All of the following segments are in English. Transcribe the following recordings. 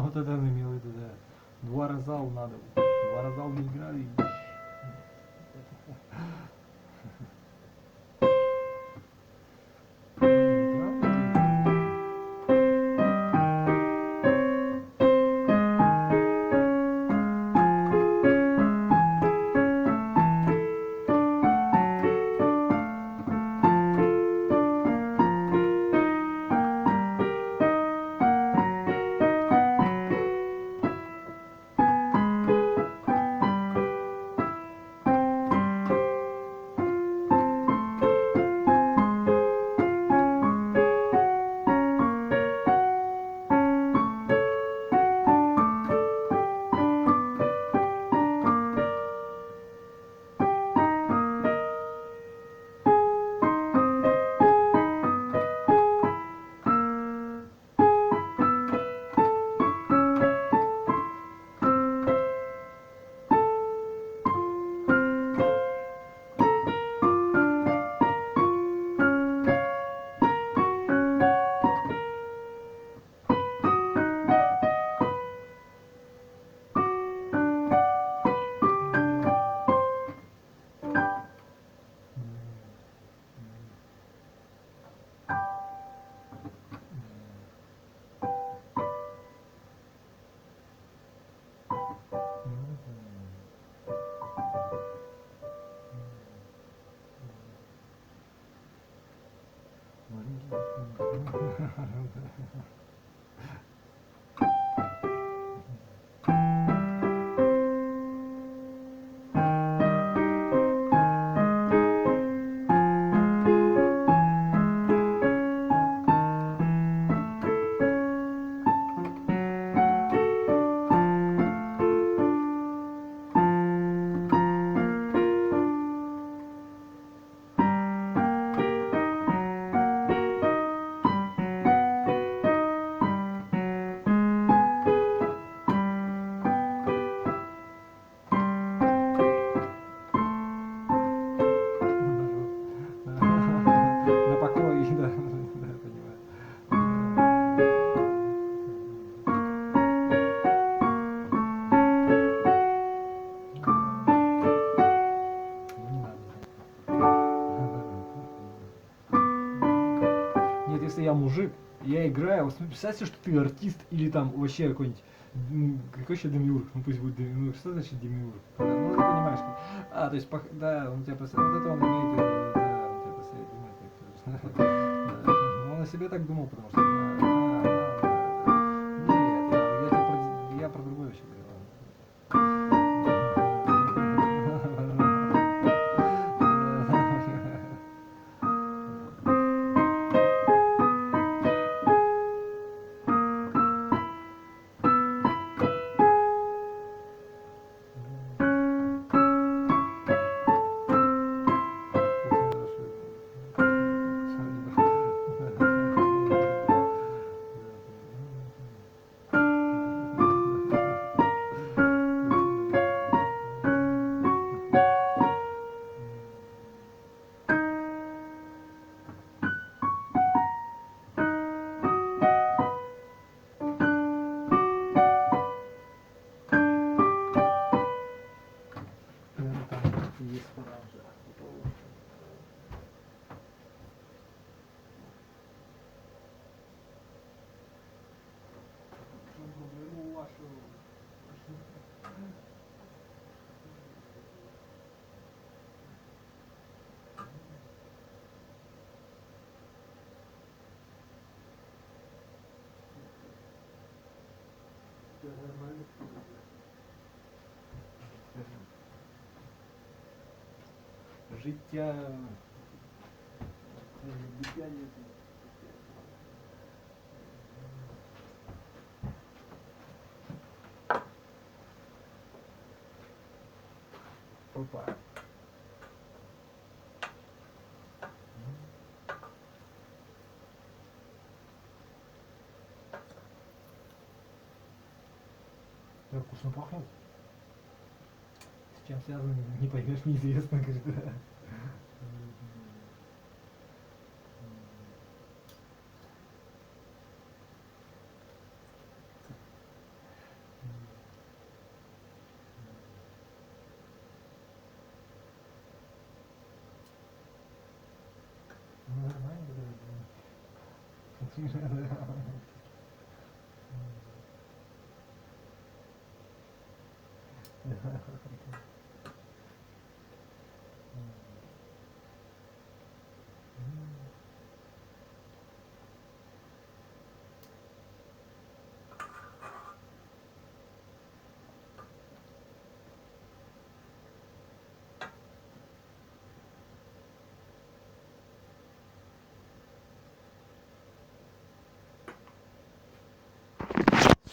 вот это он имел в виду, да. Два раза надо. Два раза не играли. Я мужик, я играю, вот представьте, что ты артист или там вообще какой-нибудь, какой еще демиург, ну пусть будет демиург, что значит демиург? Ну ты понимаешь, то есть, да, он тебя просто, вот это он имеет в виду, да, он тебя просто думает, да, он о себе так думал, потому что, нет, я про другое вообще говорю. Життя опа. Вкусно пахнет. С чем связано, не поймешь, неизвестно, когда.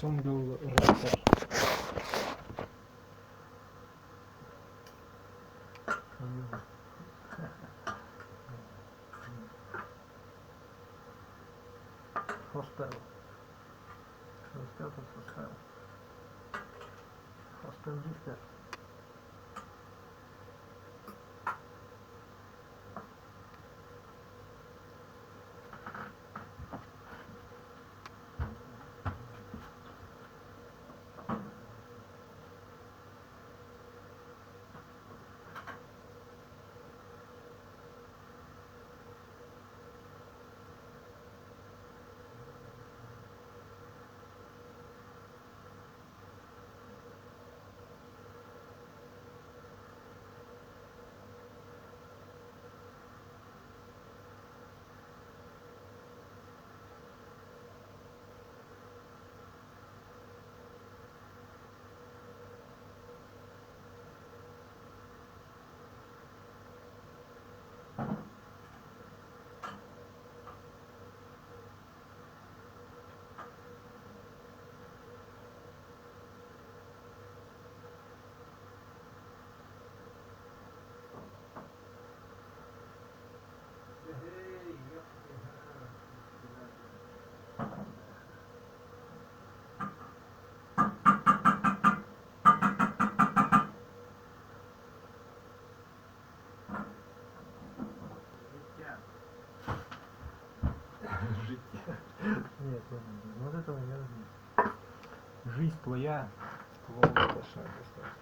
Single rapper. Hostel. Hostel to hostel. Hostel gifter. Нет, вот этого я разумею. Жизнь твоя, твоя большая достаточно.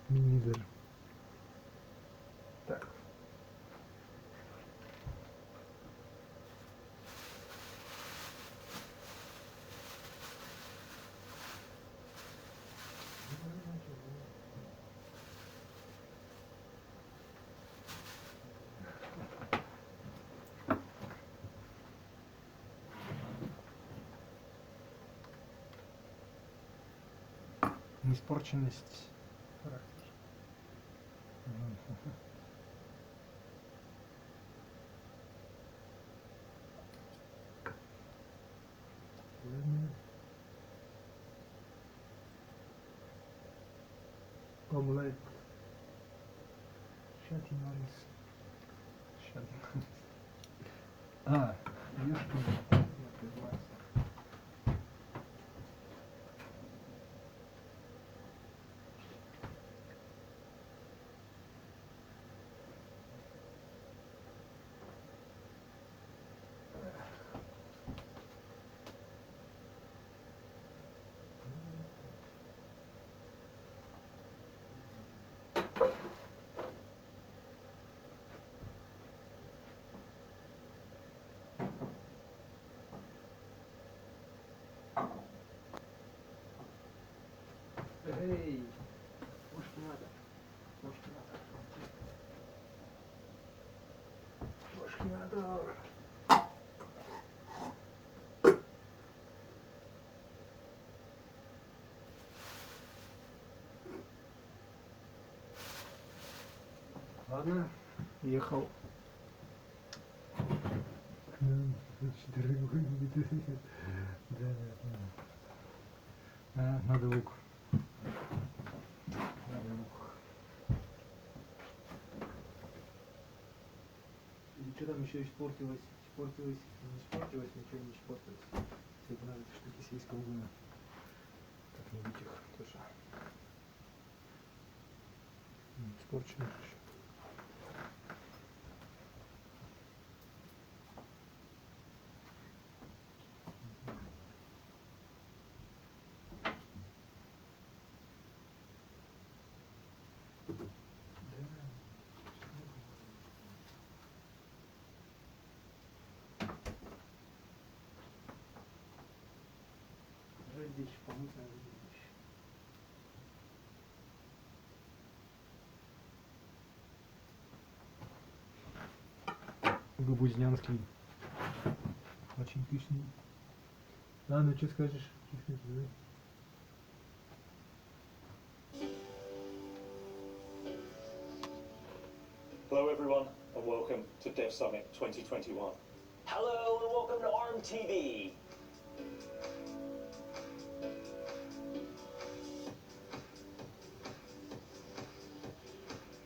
Минизер. Так. Неиспорченность характера. Омлет. Шатинарис. Шатинарис. А, я что? Я признался. Эй, может надо, может надо, может надо. Ладно, ехал. Да, надо лук. И что там еще испортилось? Испортилось, не испортилось, ничего не испортилось. Все это надо эти штуки съесть колдуна. Как-нибудь их тоже. Испорчено еще. вещь, помытая вещь. Губузнянский. Очень вкусный. А, ну что скажешь? Hello everyone and welcome to Dev Summit 2021. Hello and welcome to ARM TV.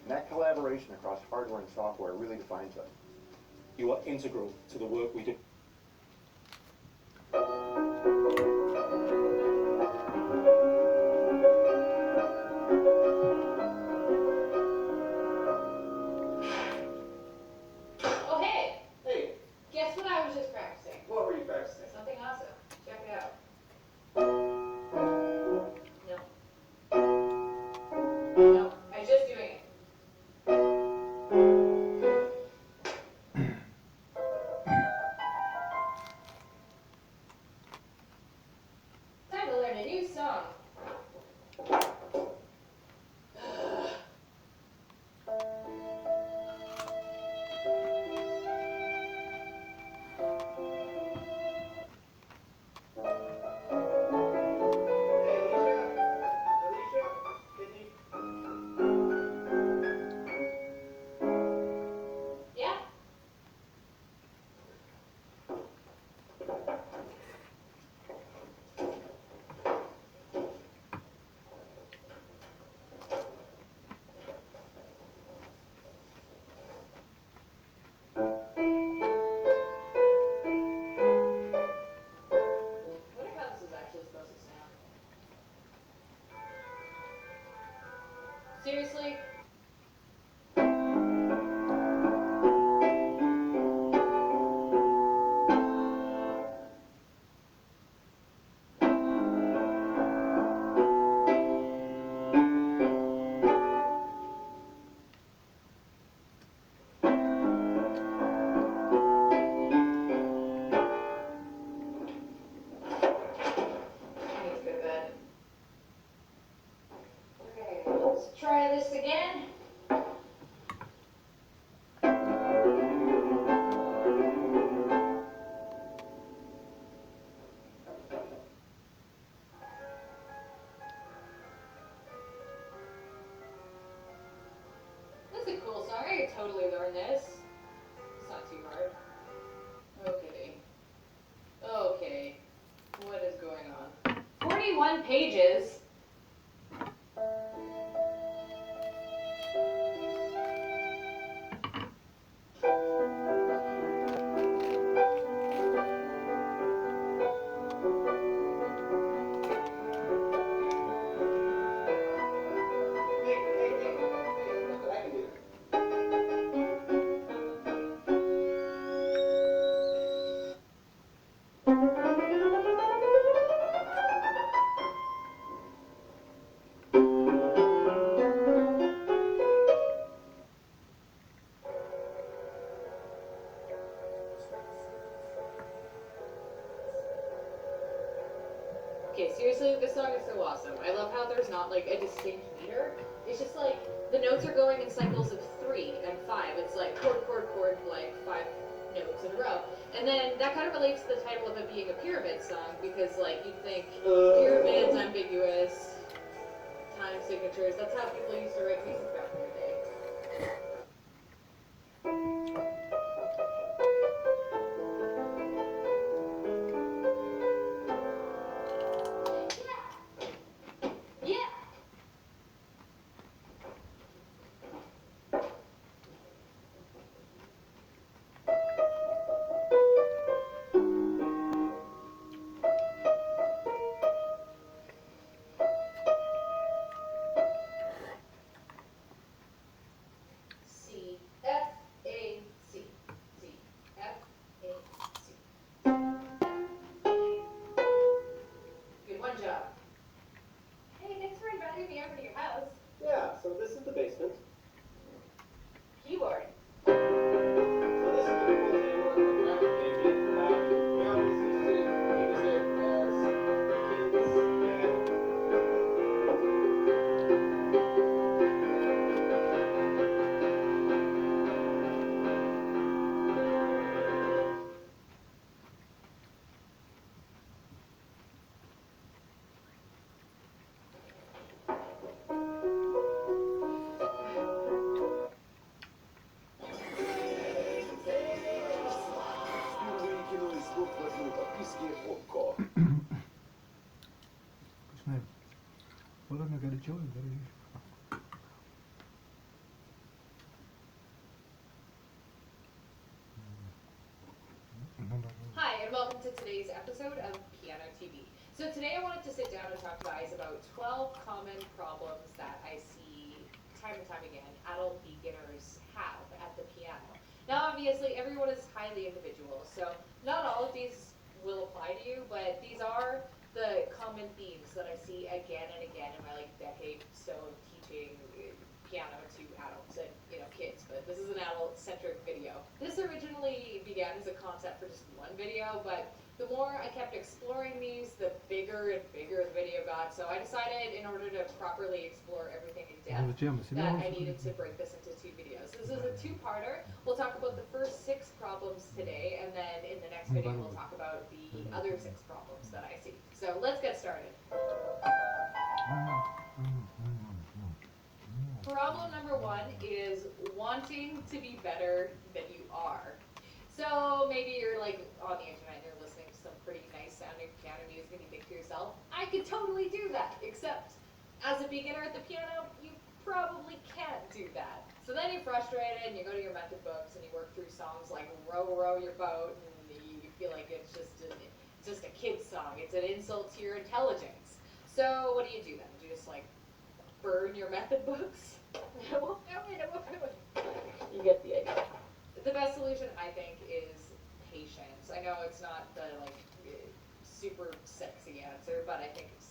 And that collaboration across hardware and software really defines us. You are integral to the work we do. Oh, hey! Hey, Guess what I was just practicing? what were you practicing? Something awesome. Check it out. No. No, I was just doing it. Time to learn a new song. Yeah? I wonder how this is actually supposed to sound. Seriously? I need to go to bed. Okay, let's try this again. That's a cool song. I could totally learn this. It's not too hard. Okay. Okay. What is going on? 41 pages. Look what I can do. Okay, seriously, this song is so awesome. I love how there's not like a distinct meter. It's just like the notes are going in cycles of 3 and 5. It's like chord, chord, chord, like 5 notes in a row. And then that kind of relates to the title of it being a pyramid song because like you'd think pyramids, ambiguous, time signatures. That's how people used to write music back in the day. Yeah. Виски Фуко. Вкусная. Вот она горячо, дорогие. Hi, and welcome to today's episode of Piano TV. So today I wanted to sit down and talk to you guys about 12 common problems that I see time and time again adult beginners have at the piano. Now obviously everyone is highly individual, so not all of these will apply to you, but these are the common themes that I see again and again in my decade so of teaching piano to adults and kids, but this is an adult-centric video. This originally began as a concept for just one video, but the more I kept exploring these, the bigger and bigger the video got, so I decided in order to properly explore everything in depth that I needed to break this into 2 videos. This is a 2-parter. We'll talk about the first 6 problems today, and then in the next video we'll talk about the other 6 problems that I see. So let's get started. Problem number 1 is wanting to be better than you are. So maybe you're on the internet and you're listening to some pretty nice sounding piano music and you think to yourself, I could totally do that, except as a beginner at the piano, you probably can't do that. So then you're frustrated and you go to your method books and you work through songs like Row, Row Your Boat, and you feel like it's just a kid's song. It's an insult to your intelligence. So what do you do then? Do you just burn your method books? You get the idea. The best solution, I think, is patience. I know it's not the super sexy answer, but I think it's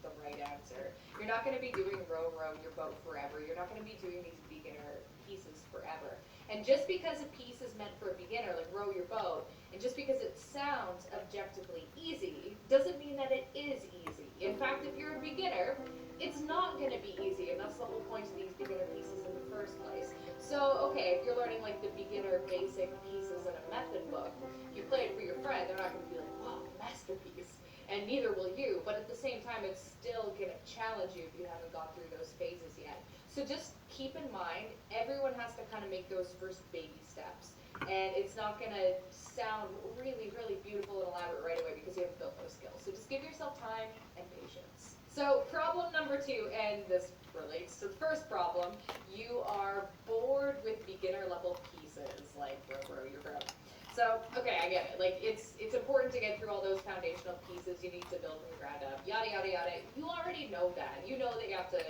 the right answer. You're not going to be doing Row, Row Your Boat forever. You're not going to be doing these beginner pieces forever. And just because a piece is meant for a beginner, like Row Your Boat, and just because it sounds objectively easy, doesn't mean that it is easy. In fact, if you're a beginner, it's not going to be easy, and that's the whole point of these beginner pieces in the first place. So, okay, if you're learning the beginner basic pieces in a method book, you play it for your friend, they're not going to be like, wow, masterpiece. And neither will you, but at the same time, it's still going to challenge you if you haven't gone through those phases yet. So just keep in mind, everyone has to kind of make those first baby steps. And it's not going to sound really, really beautiful and elaborate right away because you haven't built those skills. So just give yourself time and patience. So problem number 2, and this relates to the first problem, you are bored with beginner level pieces like Row Your Boat. So, okay, I get it. It's important to get through all those foundational pieces. You need to build from the ground up, yada, yada, yada. You already know that. You know that you have to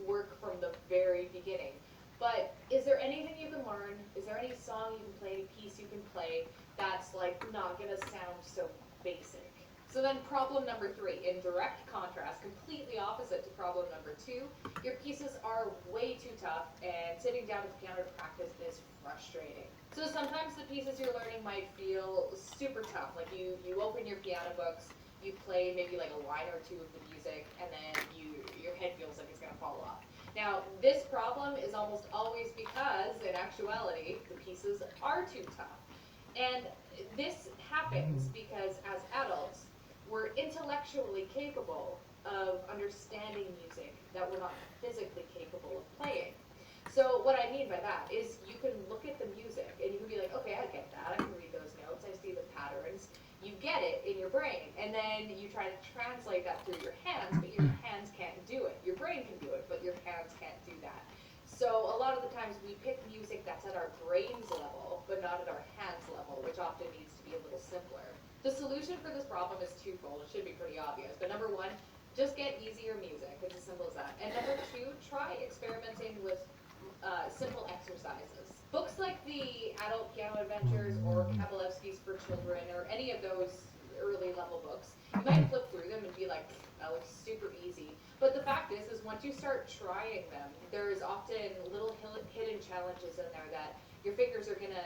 work from the very beginning. But is there anything you can learn? Is there any song you can play, any piece you can play that's not going to sound so basic? So then problem number 3, in direct contrast, completely opposite to problem number 2, your pieces are way too tough and sitting down at the piano to practice is frustrating. So sometimes the pieces you're learning might feel super tough, like you open your piano books, you play maybe a line or 2 of the music, and then your head feels like it's going to fall off. Now, this problem is almost always because, in actuality, the pieces are too tough. And this happens because as adults, we're intellectually capable of understanding music that we're not physically capable of playing. So what I mean by that is you can look at the music and you can be like, okay, I get that, I can read those notes, I see the patterns. You get it in your brain, and then you try to translate that through your hands, but your hands can't do it. Your brain can do it, but your hands can't do that. So a lot of the times we pick music that's at our brain's level, but not at our hands level, which often needs to be a little simpler. The solution for this problem is twofold. It should be pretty obvious. But number 1, just get easier music. It's as simple as that. And number 2, try experimenting with simple exercises. Books like the Adult Piano Adventures or Kabalevsky's for Children or any of those early level books, you might flip through them and be like, that looks super easy. But the fact is once you start trying them, there's often little hidden challenges in there that your fingers are going to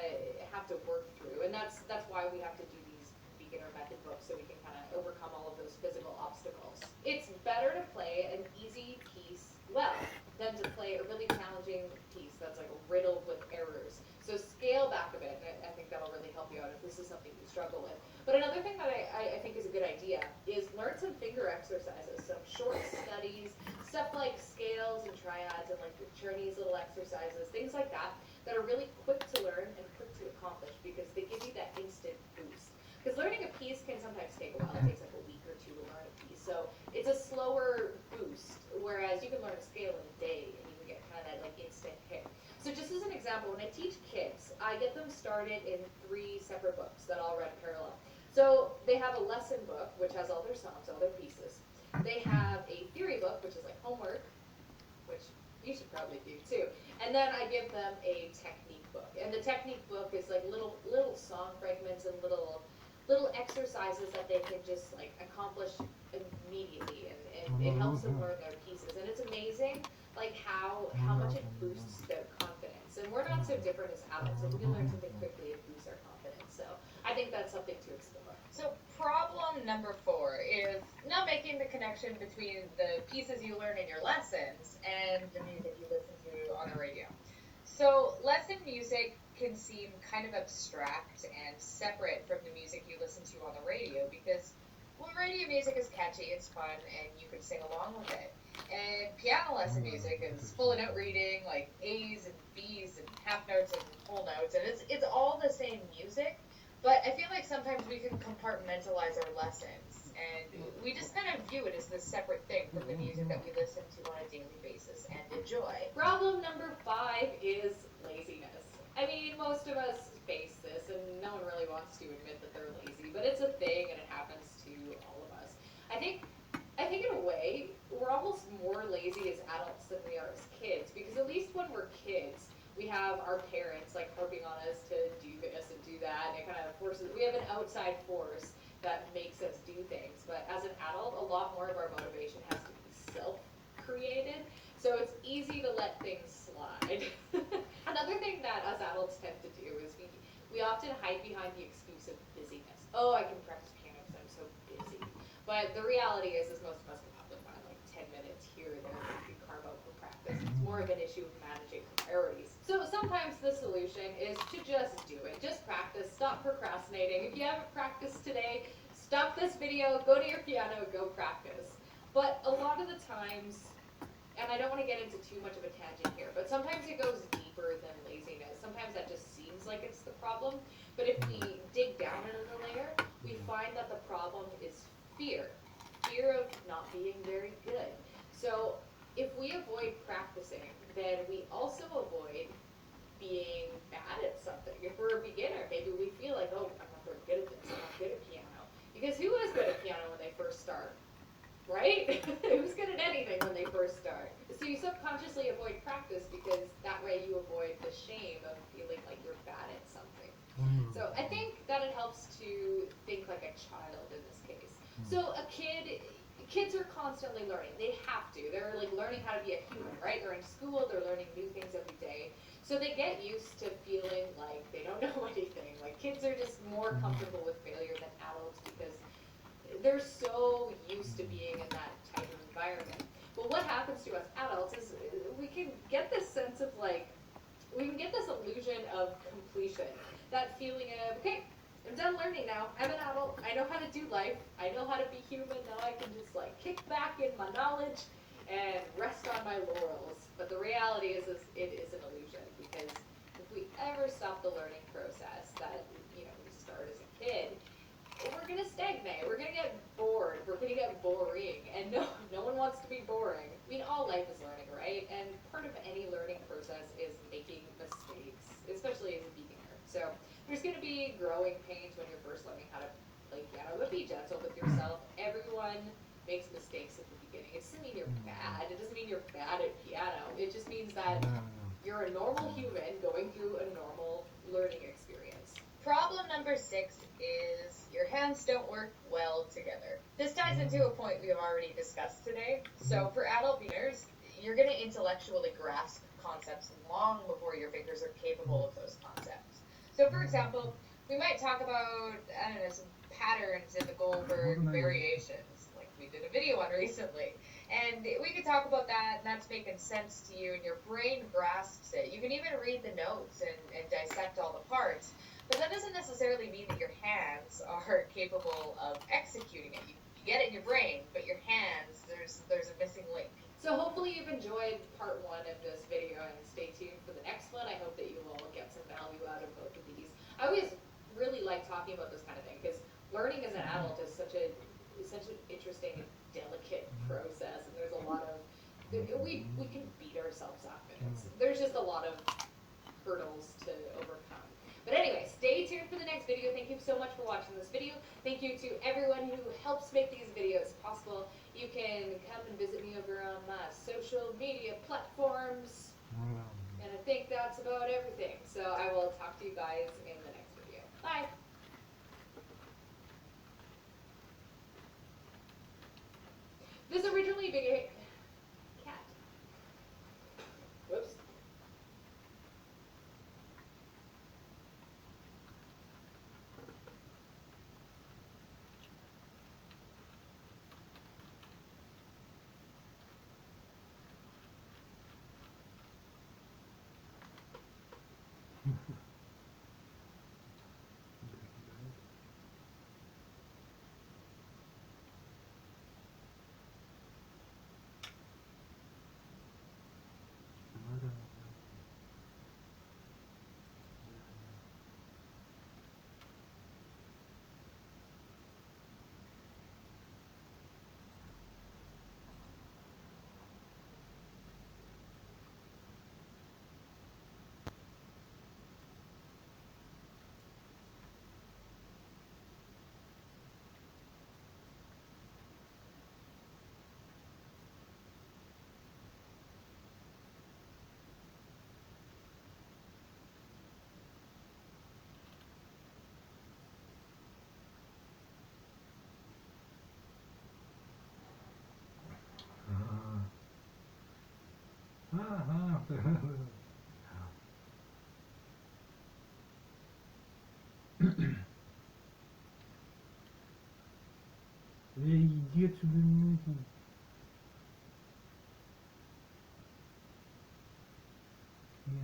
have to work through. And that's why we have to do these beginner method books, so we can kind of overcome all of those physical obstacles. It's better to play an easy piece well than to play a really challenging piece that's riddled with errors. So scale back a bit, and I think that'll really help you out if this is something you struggle with. But another thing that I think is a good idea is learn some finger exercises, some short studies, stuff like scales and triads and the Chinese little exercises, things like that, that are really quick to learn and quick to accomplish because they give you that instant boost. Because learning a piece can sometimes take a while. It takes like a week or two to learn a piece. So it's a slower boost, whereas you can learn a scale in a day and you can get kind of that like instant hit. So just as an example, when I teach kids, I get them started in 3 separate books that all run parallel. So they have a lesson book, which has all their songs, all their pieces. They have a theory book, which is like homework, which you should probably do too. And then I give them a technique book. And the technique book is like little song fragments and little exercises that they can just like accomplish immediately, and it helps them learn their pieces. And it's amazing like how much it boosts their confidence. And we're not so different as adults. If we can learn something quickly, it boosts our confidence. So I think that's something to explore. So problem number 4 is not making the connection between the pieces you learn in your lessons and the music you listen to on the radio. So lesson music can seem kind of abstract and separate from the music you listen to on the radio because, well, radio music is catchy, it's fun, and you can sing along with it. And piano lesson music is full of note reading, like A's and B's and half notes and whole notes, and it's all the same music. But I feel like sometimes we can compartmentalize our lessons, and we just kind of view it as this separate thing from the music that we listen to on a daily basis and enjoy. Problem number 5 is laziness. I mean, most of us face this, and no one really wants to admit that they're lazy, but it's a thing, and it happens to all of us. I think in a way, we're almost more lazy as adults than we are as kids, because at least when we're kids, we have our parents like harping on us to do this and do that, and it kind of forces, we have an outside force that makes us do things. But as an adult, a lot more of our motivation has to be self-created, so it's easy to let things slide. Another thing that us adults tend to do is we often hide behind the excuse of busyness. Oh, I can practice piano because I'm so busy. But the reality is most of us can probably find like 10 minutes here or there that we can carve out for practice. It's more of an issue of managing priorities. So sometimes the solution is to just do it. Just practice. Stop procrastinating. If you haven't practiced today, stop this video, go to your piano, go practice. But a lot of the times, and I don't want to get into too much of a tangent here, but sometimes it goes deeper than laziness. Sometimes that just seems like it's the problem. But if we dig down another layer, we find that the problem is fear. Fear of not being very good. So if we avoid practicing, then we also avoid being bad at something. If we're a beginner, maybe we feel like, oh, I'm not very good at this, I'm not good at piano. Because who is good at piano when they first start? Right? Who's good at anything when they first start? So you subconsciously avoid practice because that way you avoid the shame of feeling like you're bad at something. So I think that it helps to think like a child in this case. So kids are constantly learning. They have to. They're like learning how to be a human, right? They're in school, they're learning new things every day. So they get used to feeling like they don't know anything. Like kids are just more comfortable with failure than adults because they're so used to being in that type of environment. But what happens to us adults is we can get this sense of like, we can get this illusion of completion. That feeling of, okay, I'm done learning now. I'm an adult. I know how to do life. I know how to be human. Now I can just like kick back in my knowledge and rest on my laurels. But the reality is it is an illusion, because if we ever stop the learning process that we start as a kid, we're gonna stagnate. We're gonna get bored. We're gonna get boring, and no one wants to be boring. I mean, all life is learning, right? And part of any learning process is making mistakes, especially as a beginner. So there's going to be growing pains when you're first learning how to play piano, but be gentle with yourself. Everyone makes mistakes at the beginning. It doesn't mean you're bad. It doesn't mean you're bad at piano. It just means that you're a normal human going through a normal learning experience. Problem number 6 is your hands don't work well together. This ties into a point we have already discussed today. So for adult beginners, you're going to intellectually grasp concepts long before your fingers are capable of those concepts. So for example, we might talk about, I don't know, some patterns in the Goldberg variations, like we did a video on recently. And we could talk about that, and that's making sense to you, and your brain grasps it. You can even read the notes and dissect all the parts. But that doesn't necessarily mean that your hands are capable of executing it. You get it in your brain, but your hands, there's a missing link. So hopefully you've enjoyed part 1 of this video, and stay tuned for the next one. I hope that you will get some value out of both of these. I always really like talking about this kind of thing, because learning as an adult is such an interesting and delicate process, and there's a lot of we can beat ourselves up, and there's just a lot of hurdles to overcome. But anyway, stay tuned for the next video. Thank you so much for watching this video. Thank you to everyone who helps make these videos possible. You can come and visit me over on my social media platforms. And I think that's about everything. So I will talk to you guys in the next video. Bye. This originally began... Cat. Whoops. Ага. Иди отсюда, минуту. Нет.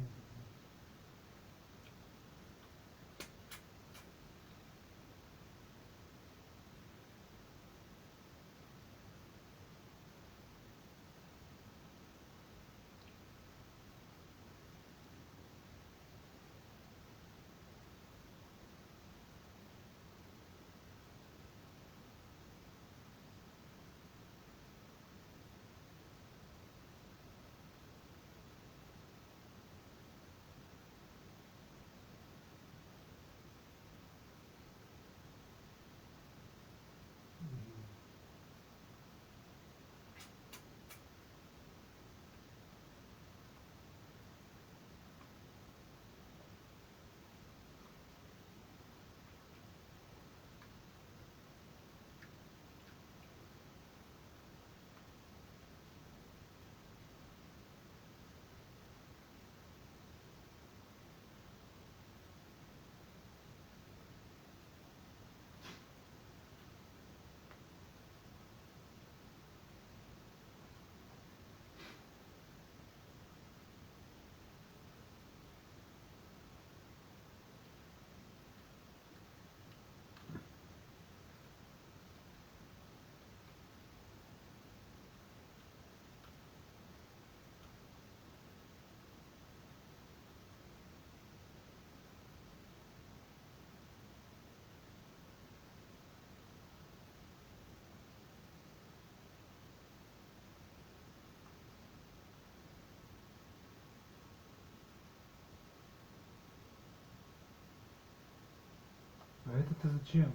А это-то зачем?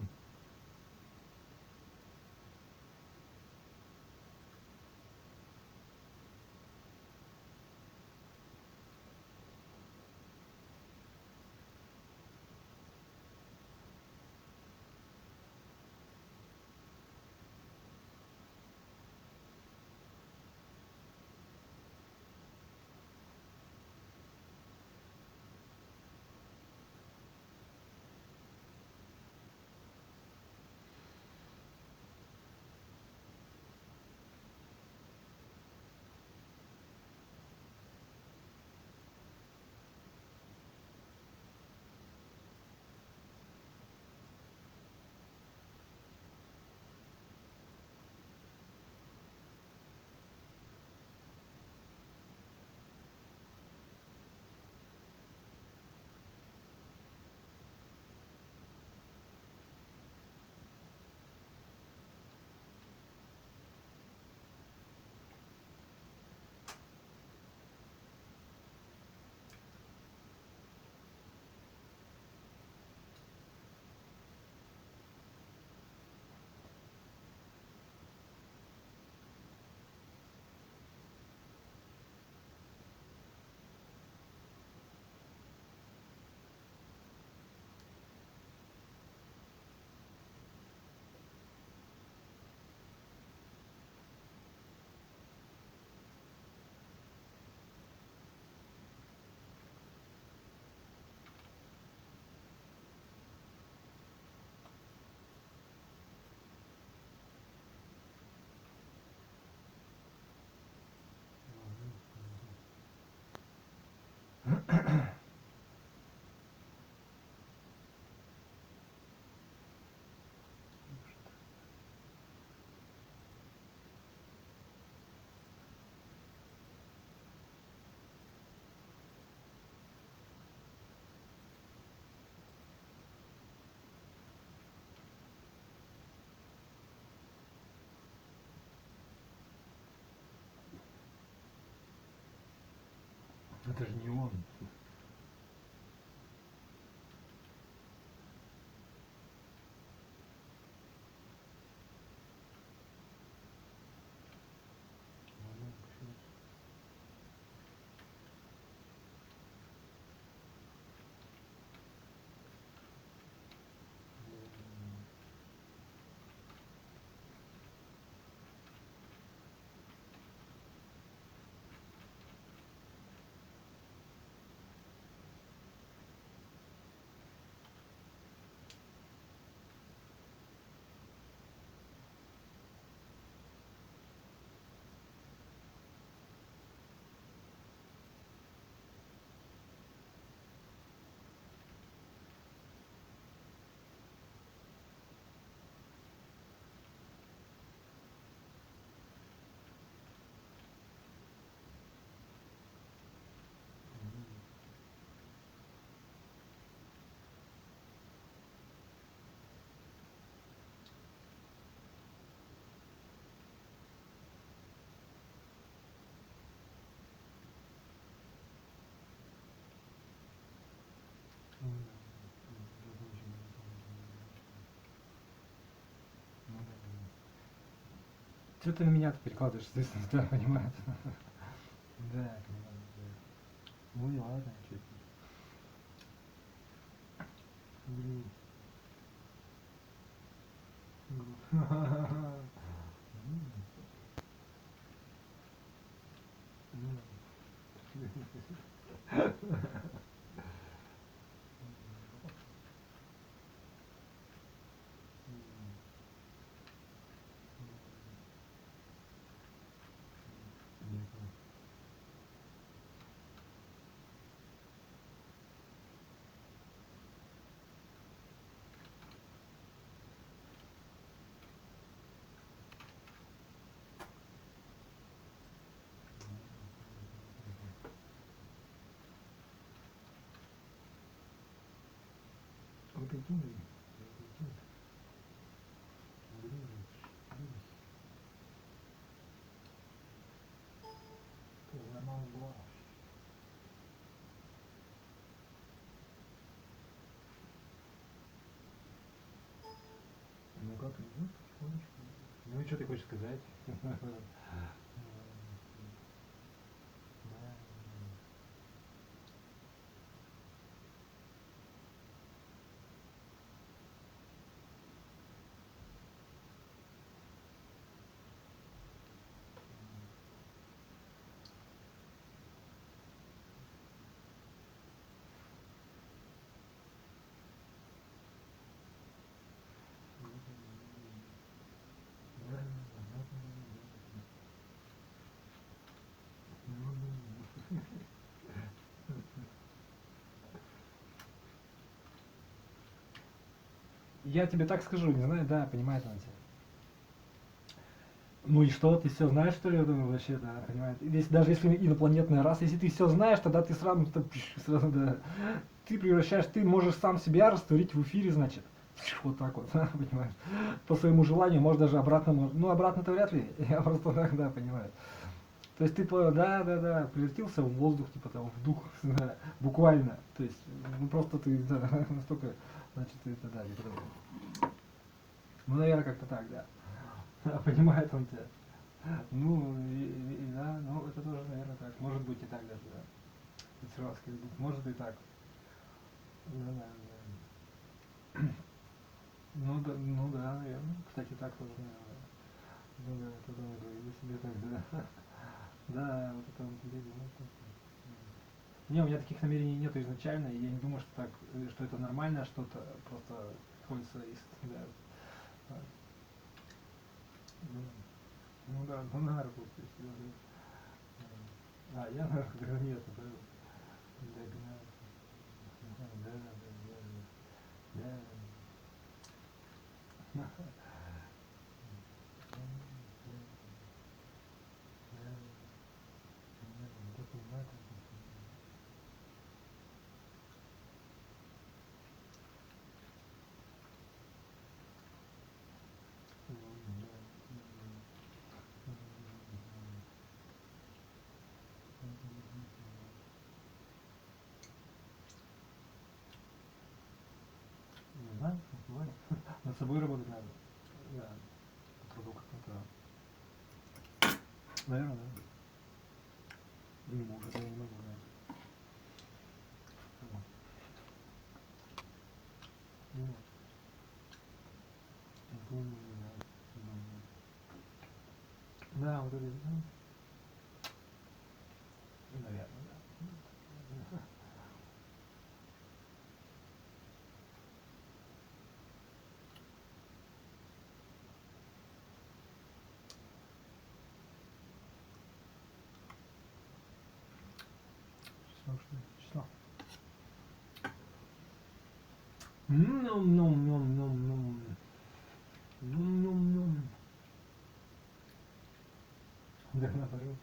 Это же не он. Что ты на меня-то перекладываешь, естественно, да, понимаю. Да, понимаю, да. Ну и ладно, что Ну как, ну, потихонечку. Ну и что ты хочешь сказать? Я тебе так скажу, не знаю, да, понимает он тебя. Ну и что, ты все знаешь, что ли, я думаю, вообще, да, понимает. Даже если инопланетная раса, если ты все знаешь, тогда ты сразу, сразу, да, ты превращаешь, ты можешь сам себя растворить в эфире, значит. Вот так вот, понимаешь. По своему желанию, может даже обратно, ну обратно-то вряд ли, я просто так, да, понимаю. То есть ты, да, превратился в воздух, типа там, в дух, да, буквально. То есть, ну просто ты, да, настолько, значит, это, да, типа того. Ну, наверное, как-то так, да. Понимает он тебя. Ну, да, ну, это тоже, наверное, так. Может быть и так даже, да. Пиццеровский дух, может и так. Да. Ну да, наверное. Кстати, так тоже, наверное. Ну да, это тоже говорили себе так, да. Да, вот это он тебе думал. Не, у меня таких намерений нет изначально, и я не думаю, что так, что это нормально, что-то просто приходится да. Ну да, ну на руку, то есть, я на руку, нет, это, Не знаю, бывает. Над собой работать надо. Да. Попробую как-то. Наверное, да. Не могу, это я не могу, да. Ну, не помню, да. Да, вот это, ну, наверное, да. Число. Ном-ном-ном-ном-ном. Ном-ном-ном. Да, наоборот.